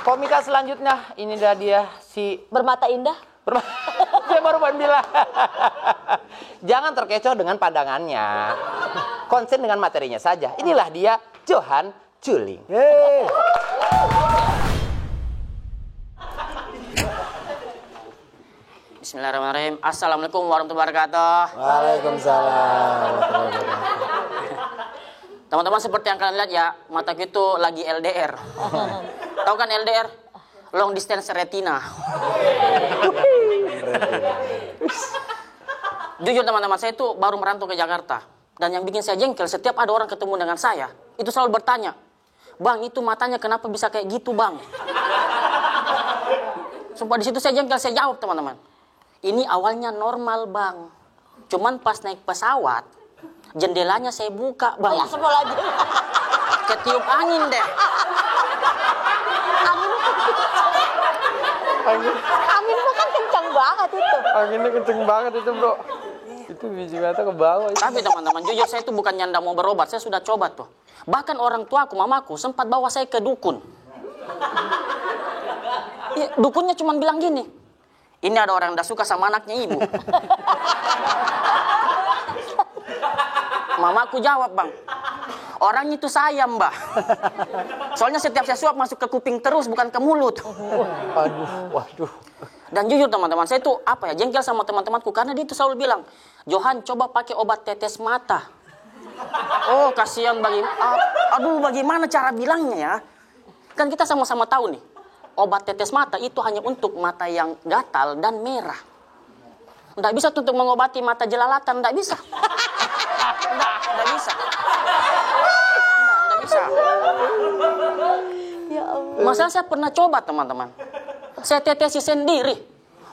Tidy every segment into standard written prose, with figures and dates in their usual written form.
Komika selanjutnya, ini dia si Bermata indah. Saya baru bilang. Jangan terkecoh dengan pandangannya. Konsen dengan materinya saja. Inilah dia Johan Juling. Bismillahirrahmanirrahim. Assalamualaikum warahmatullahi wabarakatuh. Waalaikumsalam. Teman-teman, seperti yang kalian lihat ya, mataku itu lagi LDR. Tahu kan LDR? Long distance retina. Jujur teman-teman, saya itu baru merantau ke Jakarta. Dan yang bikin saya jengkel, setiap ada orang ketemu dengan saya, itu selalu bertanya, "Bang, itu matanya kenapa bisa kayak gitu, Bang?" Sumpah di situ saya jengkel, saya jawab teman-teman. Ini awalnya normal, Bang. Cuman pas naik pesawat, jendelanya saya buka, Bang. Ya, semua lagi. Ketiup angin deh. Angin itu kan kencang banget itu. Anginnya kenceng banget itu, Bro. Itu biji mata ke bawah. Tapi teman-teman, jujur saya itu bukan nyanda mau berobat, saya sudah coba tuh. Bahkan orang tuaku, mamaku, sempat bawa saya ke dukun. Ya, dukunnya cuma bilang gini, ini ada orang yang udah suka sama anaknya ibu. Mamaku jawab, Bang, orangnya itu saya, Mbak. Soalnya setiap saya suap masuk ke kuping terus, bukan ke mulut. Waduh. Dan jujur teman-teman, saya itu jengkel sama teman-temanku karena dia itu selalu bilang, "Johan, coba pakai obat tetes mata." Oh, kasihan bagaimana cara bilangnya ya? Kan kita sama-sama tahu nih, obat tetes mata itu hanya untuk mata yang gatal dan merah. Nggak bisa untuk mengobati mata jelalatan, nggak bisa. Nggak bisa. Nggak bisa. Ya Allah. Masalah saya pernah coba teman-teman. Saya tetesi sendiri.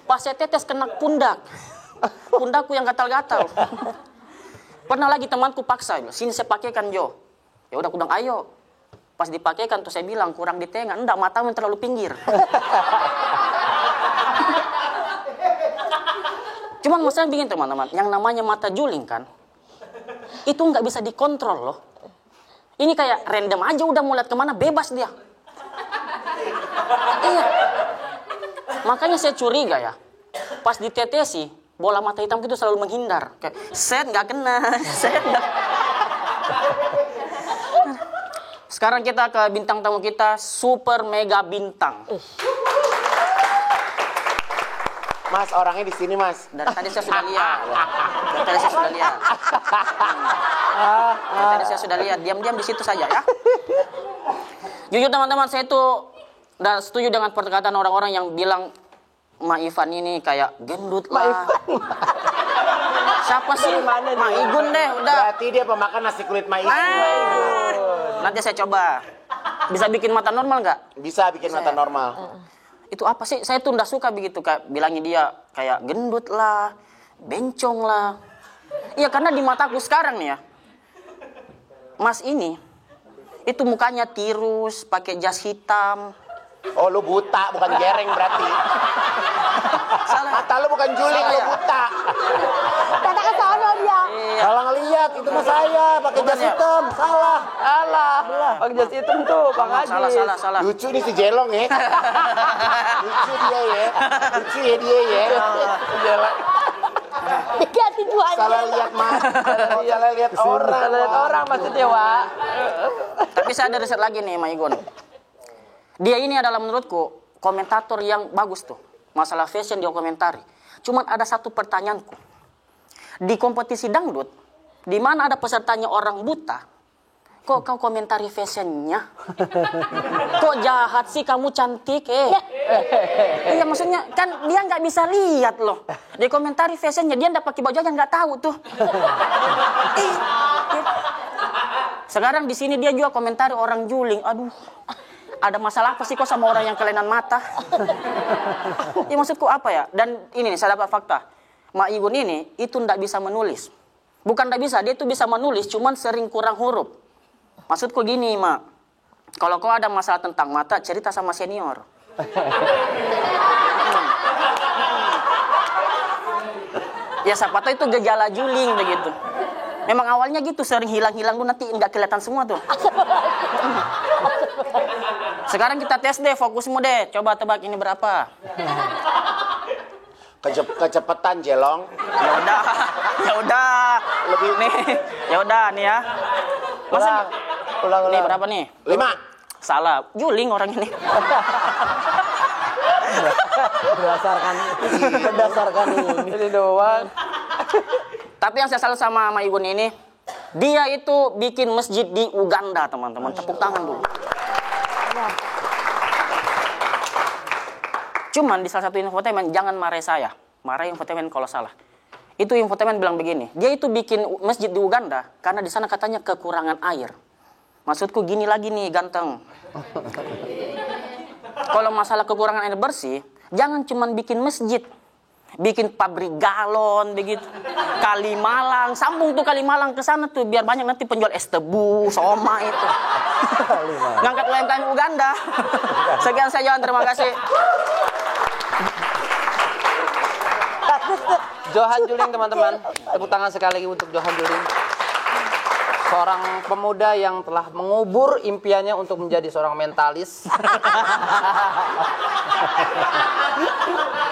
Pas saya tetes kena pundak. Pundakku yang gatal-gatal. Pernah lagi temanku paksa, "Sini saya pakaikan, Jo." Ya udah, aku bilang, "Ayo." Pas dipakaikan tuh saya bilang, "Kurang di tengah." "Enggak, matamu terlalu pinggir." Cuman masalah begini teman-teman, yang namanya mata juling kan, itu nggak bisa dikontrol loh. Ini kayak random aja, udah mau lihat kemana bebas dia. Iya. Makanya saya curiga ya, pas ditetesi, bola mata hitam itu selalu menghindar. Kayak, set nggak kena, set nggak. Sekarang kita ke bintang tamu kita, super mega bintang. Mas, orangnya di sini, Mas. Dari tadi saya sudah lihat. Dari tadi saya sudah lihat. Diam-diam di situ saja ya. Jujur teman-teman, saya itu udah setuju dengan perkataan orang-orang yang bilang Ma Ivan ini kayak gendut lah. Siapa sih? Ma Igun deh, udah. Berarti dia pemakan nasi kulit Ma Igun. Nanti saya coba. Bisa bikin mata normal nggak? Bisa bikin mata normal. Itu apa sih? Saya tuh nggak suka begitu, kayak bilangnya dia kayak gendut lah, bencong lah. Iya, karena di mataku sekarang nih ya, Mas ini itu mukanya tirus, pakai jas hitam. Oh, lu buta, bukan jereng berarti. Salah. Mata lu bukan juling, lu buta. Kata ke sono dia. Iya. Salah ngeliat, itu mah saya pakai jas hitam. Salah. Alah, pakai jas hitam tuh, Bang Haji. Salah. Lucu nih si Jelong ya. Lucu dia ya. Lucu ya dia ya. Jelek. Diganti Tuhan. Salah lihat mas. Salah lihat orang. Salah lihat orang maksudnya, Wak. Tapi saya ada riset lagi nih, Ma Igun. Dia ini adalah menurutku komentator yang bagus tuh. Masalah fashion dia komentari. Cuman ada satu pertanyaanku. Di kompetisi dangdut, di mana ada pesertanya orang buta, kok kau komentari fashionnya? Kok jahat sih, kamu cantik Iya, maksudnya kan dia nggak bisa lihat loh. Dia komentari fashionnya, dia nggak pakai baju aja nggak tahu tuh. Sekarang di sini dia juga komentari orang juling. Aduh, ada masalah apa sih kok sama orang yang kelainan mata? Ya maksudku apa ya? Dan ini nih, saya dapat fakta. Ma Igun ini itu nggak bisa menulis. Bukan nggak bisa, dia itu bisa menulis, cuman sering kurang huruf. Maksudku gini, Ma. Kalau kau ada masalah tentang mata, cerita sama senior. Ya siapa tahu itu gejala juling begitu. Memang awalnya gitu, sering hilang-hilang lu nanti nggak kelihatan semua tuh. Sekarang kita tes deh, fokusmu deh. Coba tebak ini berapa? Kecepetan jelong. Ya udah. Lebih nih. Ya udah nih ya. Masa Ulang. nih berapa nih? 5. Salah. Juling orang ini. Berdasarkan ini doang. Tapi yang saya salut sama Igun ini, dia itu bikin masjid di Uganda, teman-teman. Tepuk tangan dulu. Cuman di salah satu infotainment, jangan marah saya. Marah infotainment kalau salah. Itu infotainment bilang begini, dia itu bikin masjid di Uganda karena di sana katanya kekurangan air. Maksudku gini lagi nih, ganteng. Kalau masalah kekurangan air bersih, jangan cuman bikin masjid. Bikin pabrik galon begitu. Kalimalang, sambung tuh Kalimalang ke sana tuh biar banyak nanti penjual es tebu, soma itu. Ngangkat UMKM Uganda. Sekian saya Johan, terima kasih. Johan Juling, teman-teman. Tepuk tangan sekali lagi untuk Johan Juling. Seorang pemuda yang telah mengubur impiannya untuk menjadi seorang mentalis.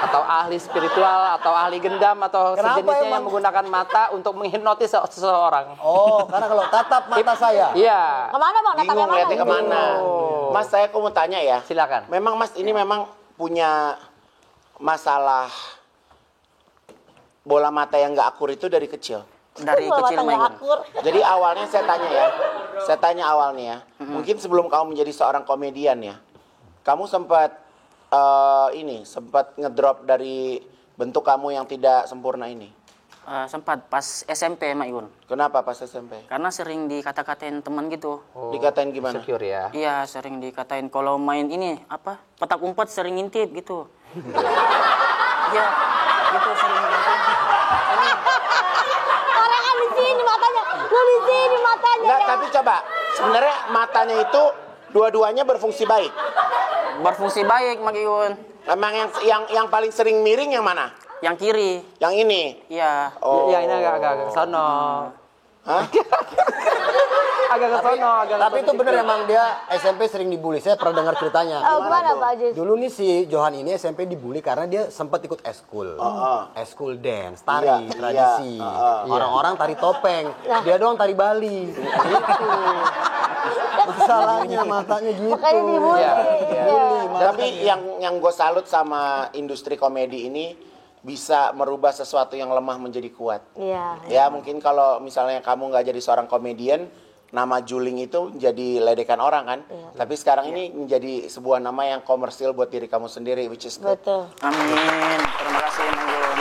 Atau ahli spiritual, atau ahli gendam, atau sejenisnya yang menggunakan mata untuk menghipnotis seseorang. Oh, karena kalau tatap mata saya. Iya. Kemana bang? Datangnya Bingung mana? lihatnya kemana. Mas, saya mau tanya ya. Silakan. Memang Mas ini memang punya masalah bola mata yang nggak akur itu dari kecil. Dari Bola kecil mata nggak Maigun. akur. Jadi awalnya saya tanya ya. Saya tanya awalnya ya. Mungkin sebelum kamu menjadi seorang komedian ya. Kamu sempat sempat ngedrop dari bentuk kamu yang tidak sempurna ini. Sempat pas SMP Maigun. Kenapa pas SMP? Karena sering dikata-katain teman gitu. Dikatain gimana? Secure ya. Iya, sering dikatain kalau main ini apa? Petak umpet sering ngintip gitu. Iya, gitu sering ngintip. Orang kan di sini matanya, lu di sini matanya. Enggak, ya. tapi coba. Sebenarnya matanya itu dua-duanya berfungsi baik. Berfungsi baik Maigun. Emang yang paling sering miring yang mana? Yang kiri. Yang ini. Iya. Oh. Iya, ini agak ke sono. Hah? Agak ke sono, agak ke Tapi sono itu bener dikit. emang dia SMP sering dibully. Saya pernah dengar ceritanya. Oh, gimana Pak Ajis? Dulu nih si Johan ini SMP dibully karena dia sempat ikut eskul. Eskul dance, tari, Iya, tradisi. iya. Orang-orang tari topeng. Dia doang tari Bali. Gitu. Masalahnya matanya gitu. Makanya dibully. Iya. Iya. Tapi yang gue salut sama industri komedi ini bisa merubah sesuatu yang lemah menjadi kuat. Iya. Ya mungkin kalau misalnya kamu nggak jadi seorang komedian, nama Juling itu jadi ledekan orang kan. Tapi sekarang ini menjadi sebuah nama yang komersil buat diri kamu sendiri, which is good. Betul. Amin. Terima kasih Maigun.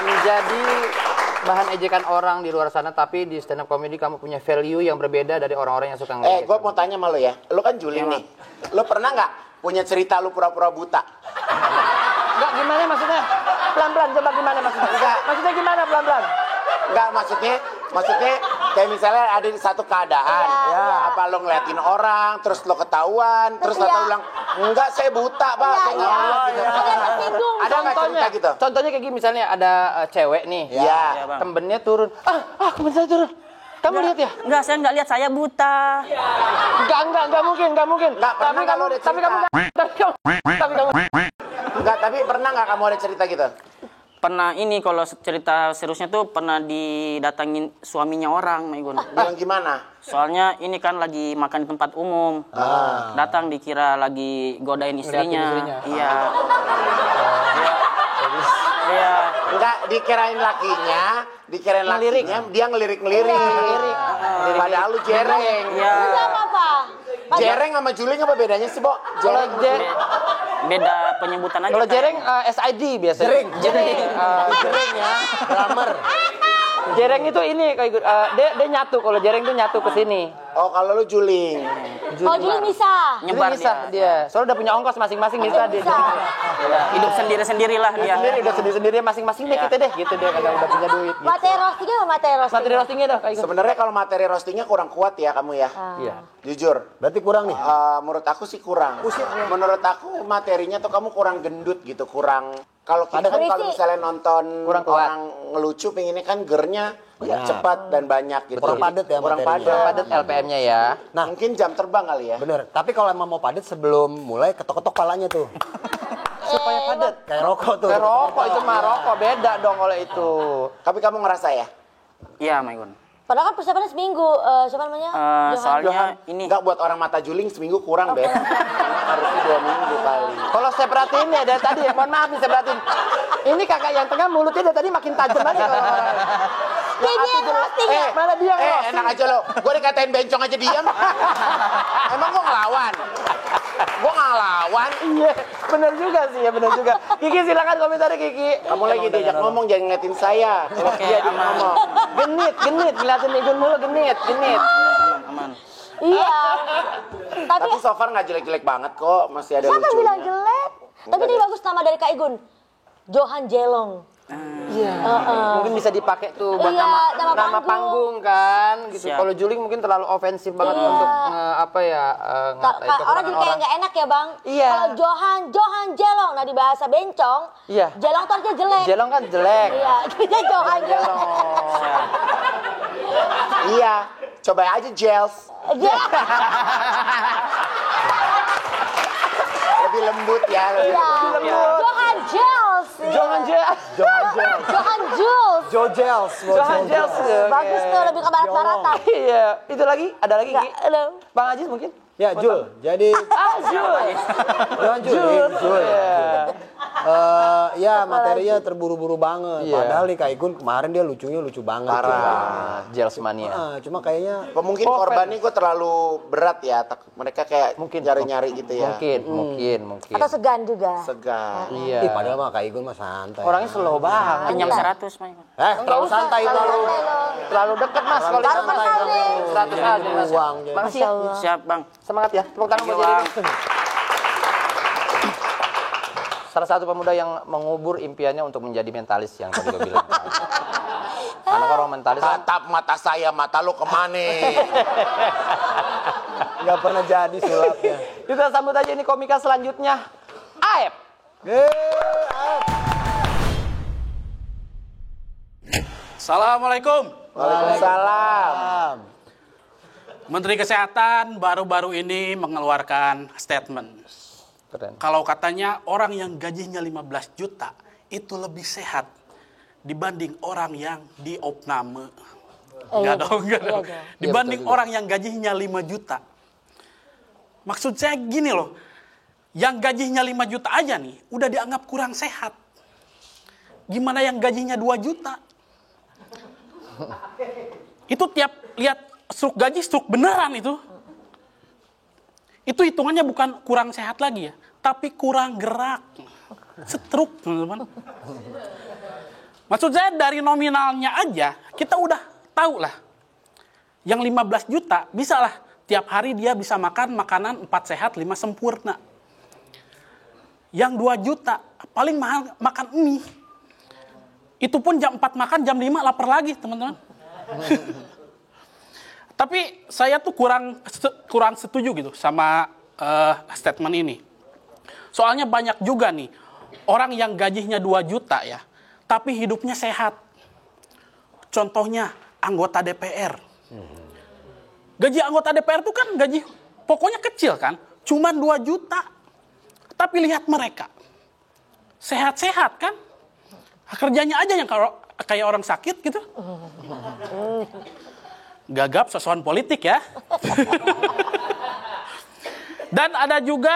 Menjadi bahan ejekan orang di luar sana, tapi di stand up comedy kamu punya value yang berbeda dari orang-orang yang suka ngeliat. Gue mau tanya sama lo ya, lo kan Juling nih. Lo pernah nggak punya cerita lo pura-pura buta? Enggak, gimana maksudnya? Pelan-pelan, coba gimana maksudnya? Enggak. Maksudnya gimana pelan-pelan? Enggak, maksudnya kayak misalnya ada di satu keadaan, Iya. apa lo ngeliatin orang, terus lo ketahuan, terus lo iya. bilang, enggak saya buta pak, saya nggak Iya, ngeliat," gitu. Ada tersinggung. Ada nggak cerita gitu? Contohnya kayak gini, misalnya ada cewek nih, Iya. Iya, Bang. temennya turun. Temen saya turun. Kamu lihat ya? Enggak, saya enggak lihat, saya buta. Enggak mungkin. Nggak pernah kalau ada Tapi kamu Enggak, tapi pernah nggak kamu ada cerita gitu? Pernah ini kalau cerita seriusnya tuh pernah didatangin suaminya orang Maigun. Bilang gimana? Soalnya ini kan lagi makan di tempat umum. Datang dikira lagi godain istrinya. istrinya. Iya. Iya. Enggak, dikirain lakinya, dia ngelirik-ngelirik. Padahal lu jereng. Iya. Jam apa? Jereng sama juling apa bedanya sih, Bo? kalau Beda penyebutan aja. kalau kan. jereng SID biasanya. Jereng ya. Drummer. Jereng itu ini kayak dia nyatu, kalau jereng tuh nyatu ke sini. Oh, kalau lu juling. Oh, dulu bisa. Nyebar Bisa dia. Soalnya udah punya ongkos masing-masing bisa dia. Bisa. Hidup sendiri-sendirilah dia. Udah sendiri-sendiri masing-masing deh kita deh gitu deh kalau udah punya duit. Gitu. Materi roastingnya apa materi roasting? Materi roastingnya dah kayak gitu. Sebenarnya kalau materi roastingnya kurang kuat ya kamu ya. Iya. Jujur. Berarti kurang nih. Menurut aku sih kurang. Menurut aku materinya tuh kamu kurang gendut gitu, kurang. Kalau kita kan kalau misalnya nonton Kurang kuat. orang ngelucu, pengennya kan gernya Ya, cepat dan banyak gitu. Kurang padat ya Kurang materinya. padat. Padat LPM-nya ya. Nah, Mungkin jam terbang kali ya. bener. Tapi kalau emang mau padat sebelum mulai ketok-ketok palanya tuh. Supaya padat. Kayak rokok tuh. Kayak rokok itu mah rokok beda dong kalau itu. Tapi kamu ngerasa ya? Iya, Maigun. Padahal kan persiapannya seminggu. Siapa namanya? Johan. Soalnya ini Enggak, buat orang mata juling seminggu kurang, Beb. Harusnya 2 minggu kali. Kalau saya perhatiin ya dari tadi ya, mohon maaf nih saya perhatiin. Ini kakak yang tengah mulutnya dari tadi makin tajam aja kalau orang. Kayaknya yang roasting ya. Mana dia yang roasting? Enak aja lo. Gue dikatain bencong aja diam. Emang gue ngelawan? Gue ngelawan. Iya, benar juga sih ya, benar juga. Kiki silakan komentarnya Kiki. Kamu lagi diajak ngomong, jangan ngeliatin saya. Oke, Dia aman. ngomong. Genit, ngeliatin Igun mulu genit. aman. Iya. Tapi Tapi so far nggak jelek-jelek banget kok. Masih ada siapa lucunya. bilang jelek? Tapi ini bagus nama dari Kak Igun. Johan Jelong. Iya. Mungkin bisa dipakai tuh buat Iya, nama nama panggung. panggung kan gitu. Siap. Kalau juling mungkin terlalu ofensif banget Iya. untuk apa ya ngatain Orang jadi kayak nggak enak ya bang. Iya. Kalau Johan Jelong, nah di bahasa bencong, Iya. Jelong tuh artinya jelek. Jelong kan jelek. Iya, jadi Johan Jelong. Iya. Coba aja gels. Lebih lembut ya. Lebih Iya. lembut. Johan Jels. Johan Jels. Johan Jels. Johan Jules. Joe Jels. Johan Jels. Bagus tuh, lebih ke barat-baratan. Iya. Itu lagi? Ada lagi Enggak, Ki? halo. Bang Ajis mungkin? Ya, Jul. Jadi Jul. Johan Jul. Jul. Iya. Ya materinya terburu-buru banget. Iya. Padahal nih Kak Igun kemarin dia lucunya lucu banget. Parah. Jels mania. Cuma kayaknya Mungkin korbannya gue terlalu berat ya. Mereka kayak Mungkin. nyari-nyari gitu ya. Mungkin. Atau segan juga. Segar. Iya. ih, padahal mah Kak Igun mah santai. Orangnya slow banget. Pinjam 100, Maigun. terlalu santai terlalu. Terlalu dekat Mas kalau Baru santai. kenal nih. 100 aja Mas. Uang, jadi. Makasih ya. Siap, Bang. Semangat ya. Tepuk tangan buat Thank you, Jerry. Salah satu pemuda yang mengubur impiannya untuk menjadi mentalis yang tadi gue bilang. Karena orang mentalis kan Tatap mata saya, mata lu kemana? Nggak pernah jadi sulapnya. kita sambut aja ini komika selanjutnya. Aep. Assalamualaikum. Waalaikumsalam. Menteri Kesehatan baru-baru ini mengeluarkan statement. Keren. Kalau katanya orang yang gajinya 15 juta itu lebih sehat dibanding orang yang diopname. Enggak dong. Dibanding orang yang gajinya 5 juta. Maksud saya gini loh. Yang gajinya 5 juta aja nih udah dianggap kurang sehat. Gimana yang gajinya 2 juta? Itu tiap lihat struk gaji, struk beneran itu. Itu hitungannya bukan kurang sehat lagi ya, tapi kurang gerak. Stroke, teman-teman. Maksud saya dari nominalnya aja, kita udah tahu lah. Yang 15 juta, bisa lah. Tiap hari dia bisa makan makanan 4 sehat, 5 sempurna. Yang 2 juta, paling mahal makan mie. Itu pun jam 4 makan, jam 5 lapar lagi, teman-teman. Tapi saya tuh kurang setuju gitu sama statement ini. Soalnya banyak juga nih orang yang gajinya 2 juta ya, tapi hidupnya sehat. Contohnya anggota DPR. Gaji anggota DPR tuh kan gaji pokoknya kecil kan, cuma 2 juta. Tapi lihat mereka, sehat-sehat kan? Kerjanya aja yang kayak orang sakit gitu. Gagap sosokan politik ya. Dan ada juga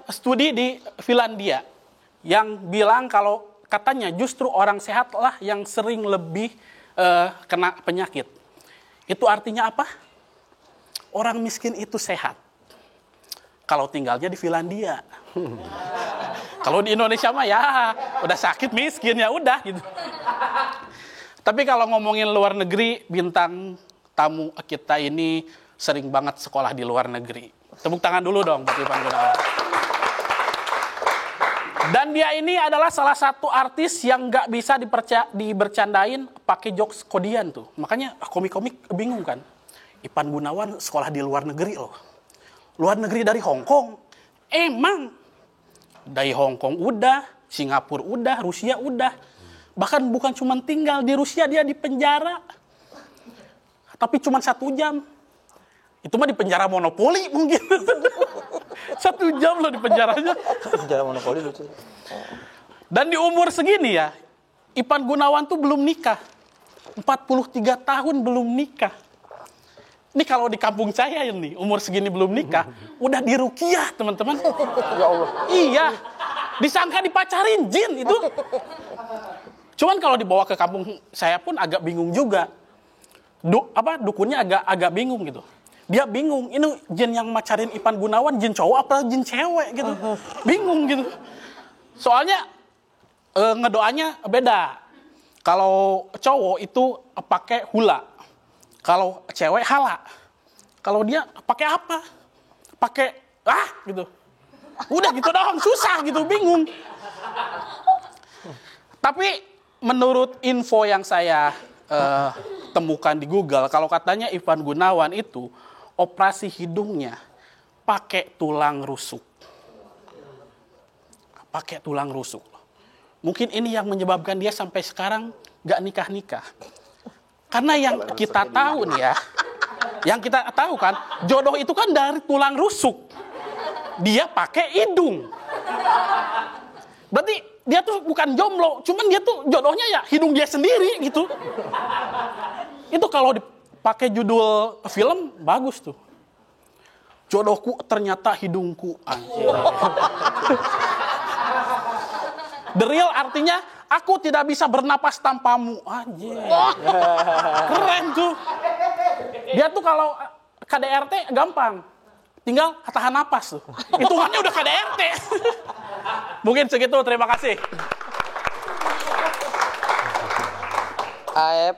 studi di Finlandia yang bilang kalau katanya justru orang sehatlah yang sering lebih kena penyakit. Itu artinya apa? Orang miskin itu sehat. Kalau tinggalnya di Finlandia. Kalau di Indonesia mah ya udah sakit miskin ya udah gitu. Tapi kalau ngomongin luar negeri, bintang tamu kita ini sering banget sekolah di luar negeri. Tepuk tangan dulu dong buat Ivan Gunawan. Dan dia ini adalah salah satu artis yang nggak bisa dibercandain pakai jokes kodian tuh. Makanya komik-komik bingung kan. Ivan Gunawan sekolah di luar negeri loh. Luar negeri dari Hong Kong. Emang dari Hong Kong udah, Singapura udah, Rusia udah. Bahkan bukan cuma tinggal di Rusia, dia di penjara. tapi cuma 1 jam. Itu mah di penjara monopoli mungkin. 1 jam loh di penjaranya. Penjara monopoli lucu. Dan di umur segini ya, Ipan Gunawan tuh belum nikah. 43 tahun belum nikah. Ini kalau di kampung saya ini, umur segini belum nikah, udah diruqyah teman-teman. Ya Allah. Iya, disangka dipacarin jin itu. Cuman kalau dibawa ke kampung saya pun agak bingung juga. Dukunnya agak bingung gitu. Dia bingung, ini jin yang macarin Ipan Gunawan jin cowok apa jin cewek gitu. Bingung gitu. Soalnya ngedoanya beda. Kalau cowok itu pakai hula. Kalau cewek hala. Kalau dia pakai apa? Pakai gitu. Udah gitu doang, susah gitu, bingung. Tapi menurut info yang saya temukan di Google, kalau katanya Ipan Gunawan itu operasi hidungnya pakai tulang rusuk. Pakai tulang rusuk. Mungkin ini yang menyebabkan dia sampai sekarang gak nikah-nikah. Karena yang kita tahu nih ya, yang kita tahu kan, jodoh itu kan dari tulang rusuk. Dia pakai hidung. Berarti dia tuh bukan jomblo, cuman dia tuh jodohnya ya hidung dia sendiri gitu. Itu kalau dipakai judul film bagus tuh. Jodohku ternyata hidungku. The real artinya aku tidak bisa bernapas tanpamu. Anjir. Keren tuh. Dia tuh kalau KDRT gampang. Tinggal tahan napas tuh. Hitungannya udah KDRT. Mungkin segitu, terima kasih. Aep.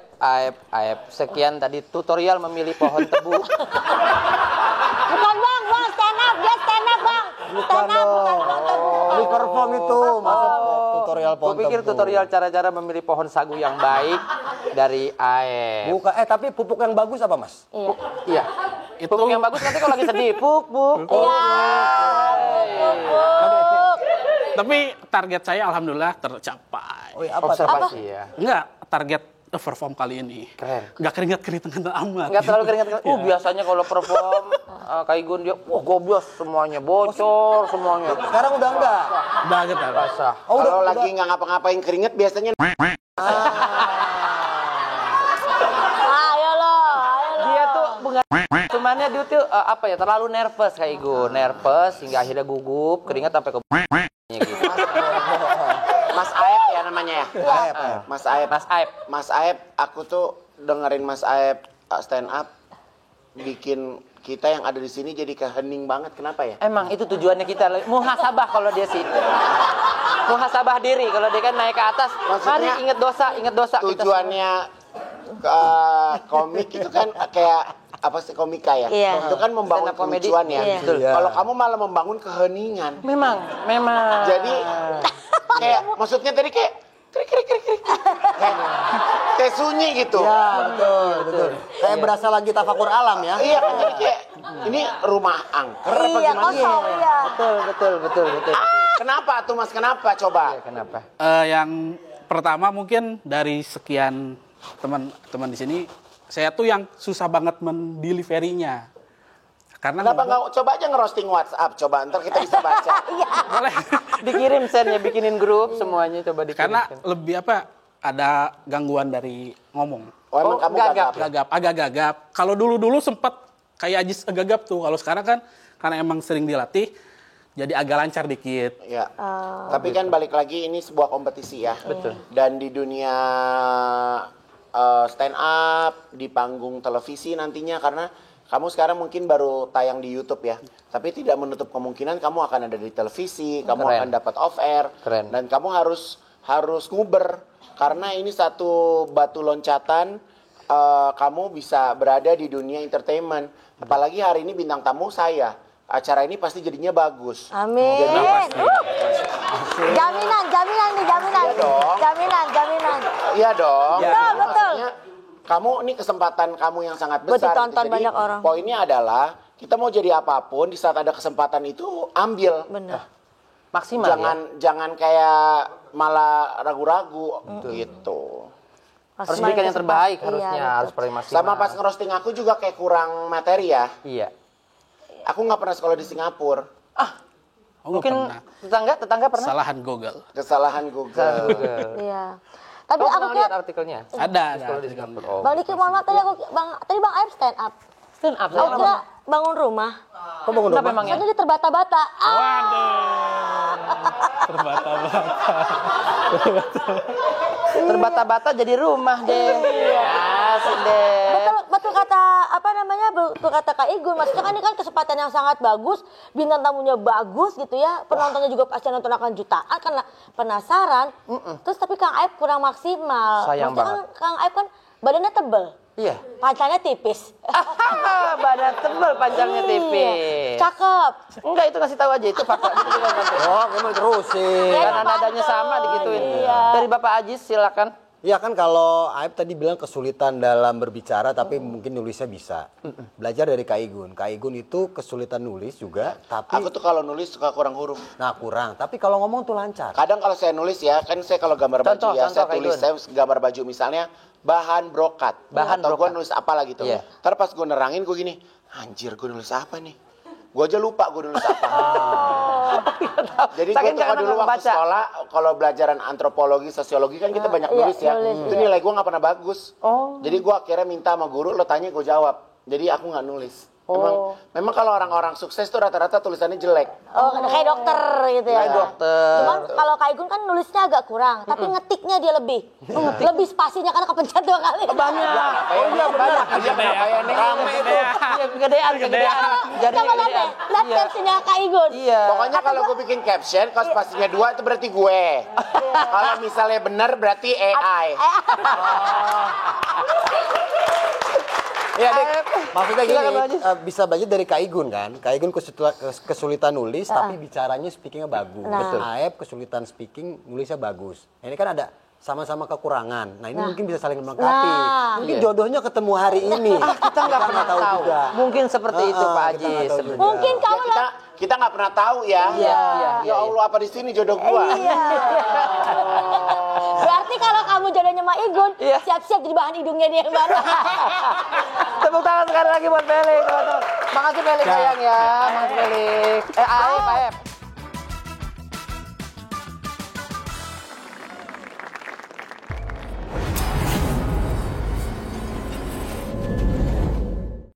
Sekian tadi tutorial memilih pohon tebu. Bukan bang, stand up, dia stand up bang. Stand up, bukan pohon tebu. Ini perform itu, masa tutorial Gue pohon pikir tebu. tutorial cara-cara memilih pohon sagu yang baik dari Aep. Bukan, tapi pupuk yang bagus apa, Mas? Iya. Pupuk yang bagus nanti kalau lagi sedih, pupuk. Tapi target saya alhamdulillah tercapai. Oh, iya, apa? Observasi ya. Enggak, target perform kali ini. Keren. Enggak keringat-keringetan amat. Enggak terlalu keringat-keringat. Biasanya kalau perform Kak Igun dia, gobios semuanya, bocor semuanya. Sekarang udah enggak? Udah gitu. Basah. Oh, Kalau lagi nggak ngapa-ngapain keringet biasanya Ayo lo. Dia tuh bukan cumannya dia tuh terlalu nervous Kak Igun, nervous hingga akhirnya gugup, keringat sampai ke gitu. Mas Aep ya namanya ya. Mas Aep. Mas Aep. Mas Aep, aku tuh dengerin Mas Aep stand up bikin kita yang ada di sini jadi kehening banget. Kenapa ya? Emang itu tujuannya kita muhasabah kalau dia sih. Muhasabah diri kalau dia kan naik ke atas. Mari Maksudnya, ingat dosa. Tujuannya komik itu kan kayak apa sih, komika ya? Iya. Itu kan membangun Stand up comedy. kelucuan ya. Iya. Betul. Kalau kamu malah membangun keheningan. Memang. Jadi kayak maksudnya tadi kayak kayak sunyi gitu. Ya, betul. Kayak berasa lagi tafakur alam ya. Iya kan, jadi kayak ini rumah angker apa Iya, gimana? kosong, iya. Betul. Kenapa tuh Mas? Kenapa? Coba. Kenapa? Yang pertama mungkin dari sekian teman-teman di sini, saya tuh yang susah banget mendeliverinya. Karena Kenapa nggak coba aja ngerosting WhatsApp? Coba ntar kita bisa baca. boleh. Dikirim sennya, bikinin grup semuanya coba dikirim. Karena lebih ada gangguan dari ngomong. Oh, emang kamu gagap. Agak gagap. Kalau dulu sempet kayak Ajis gagap tuh. Kalau sekarang kan karena emang sering dilatih, jadi agak lancar dikit. Ya. Tapi kan balik lagi ini sebuah kompetisi ya. Betul. Dan di dunia stand up, di panggung televisi nantinya, karena kamu sekarang mungkin baru tayang di YouTube ya. Tapi tidak menutup kemungkinan kamu akan ada di televisi, kamu Keren. akan dapat off air. Keren. Dan kamu harus nguber karena ini satu batu loncatan kamu bisa berada di dunia entertainment. Apalagi hari ini bintang tamu saya. Acara ini pasti jadinya bagus. Amin. Jaminan nih. Iya dong. Jaminan. Iya dong. Betul, betul. Maksudnya, kamu ini kesempatan kamu yang sangat Buat besar. ditonton Jadi, banyak orang. Poinnya adalah kita mau jadi apapun di saat ada kesempatan itu ambil. Benar. Maksimal Jangan kayak malah ragu-ragu gitu. Harus berikan yang terbaik Iya, harusnya, betul. harus paling maksimal. Sama pas ngerosting aku juga kayak kurang materi ya. Iya. Aku nggak pernah sekolah di Singapura. Oh, Mungkin pernah. tetangga pernah? Kesalahan Google. Kesalahan Google. Iya. Tapi Kamu aku pernah kira lihat artikelnya? Ada. Sekolah di Singapura. Oh. Bang Diki, mohon maaf tadi Bang Aib stand up. Stand up. Aku kira bangun rumah. Kok bangun Kenapa rumah? emangnya? Soalnya dia terbata-bata. Waduh. Terbata-bata. Terbata-bata jadi rumah deh. Asik deh. Betul kata betul kata Kak Igun. Maksudnya kan ini kan kesempatan yang sangat bagus, bintang tamunya bagus gitu ya. Penontonnya juga pasti nonton akan jutaan karena penasaran. Terus tapi Kang Aib kurang maksimal. Sayang Maksudnya kan Kang Aib kan badannya tebel. Iya. Pancanya tipis. Badan tebal, panjangnya Iya. tipis. Cakep. Enggak, itu kasih tahu aja itu fakta. Oh, kamu terusin. Karena nadanya sama digituin. Iya. Dari Bapak Ajis silakan. Iya kan kalau Aib tadi bilang kesulitan dalam berbicara tapi mungkin nulisnya bisa. Belajar dari Kak Igun. Kak Igun itu kesulitan nulis juga tapi Aku tuh kalau nulis suka kurang huruf. nah kurang. Tapi kalau ngomong tuh lancar. Kadang kalau saya nulis ya, kan saya kalau gambar baju Contoh, ya, saya Kak tulis Igun. saya gambar baju misalnya bahan brokat. Bahan atau gue brokat. nulis apa lah gitu. Iya. Ntar pas gue nerangin gue gini, anjir gue nulis apa nih? Gue aja lupa gue nulis apa. Jadi gue Saking tuh karena dulu nggak waktu baca. sekolah, kalau belajaran antropologi, sosiologi kan kita banyak nulis ya. nulis, Itu nilai gue nggak pernah bagus. Oh. Jadi gue akhirnya minta sama guru, lo tanya gue jawab. Jadi aku nggak nulis. Memang kalau orang-orang sukses tuh rata-rata tulisannya jelek. Oh, kayak dokter gitu ya. Kayak dokter. Cuman kalau Kak Igun kan nulisnya agak kurang, tapi ngetiknya dia lebih. Lebih spasinya karena kepencet 2 kali. Banyak. Oh iya benar. Iya Kegedean. rame itu. Iya, kegedean. Jadinya Coba lihat deh, lihat Iya. captionnya Kak Igun. Iya. Pokoknya kalau gue bikin caption, kalau spasinya 2 itu berarti gue. Kalau misalnya benar berarti AI. Iya, Dik. Maksudnya gini, Silakan, Pak Ajis. bisa belajar dari Kak Igun kan. Kak Igun kesulitan nulis tapi bicaranya speakingnya bagus. Betul. Aib kesulitan speaking, nulisnya bagus. Nah, ini kan ada sama-sama kekurangan. Nah, ini mungkin bisa saling melengkapi. Nah. Mungkin jodohnya ketemu hari ini. Kita nggak pernah tahu. juga. Mungkin seperti itu Pak Kita Ajis. nggak tahu juga. Mungkin Ya, kamu kita nggak pernah tahu ya. Iya. Ya Allah apa di sini jodoh gua? Iya. Berarti kalau kamu jodohnya sama Igun, Iya. siap-siap jadi bahan hidungnya dia yang baru. Tepuk tangan sekali lagi buat Felix, teman-teman. Makasih Felix sayang ya. Makasih Felix. Aib.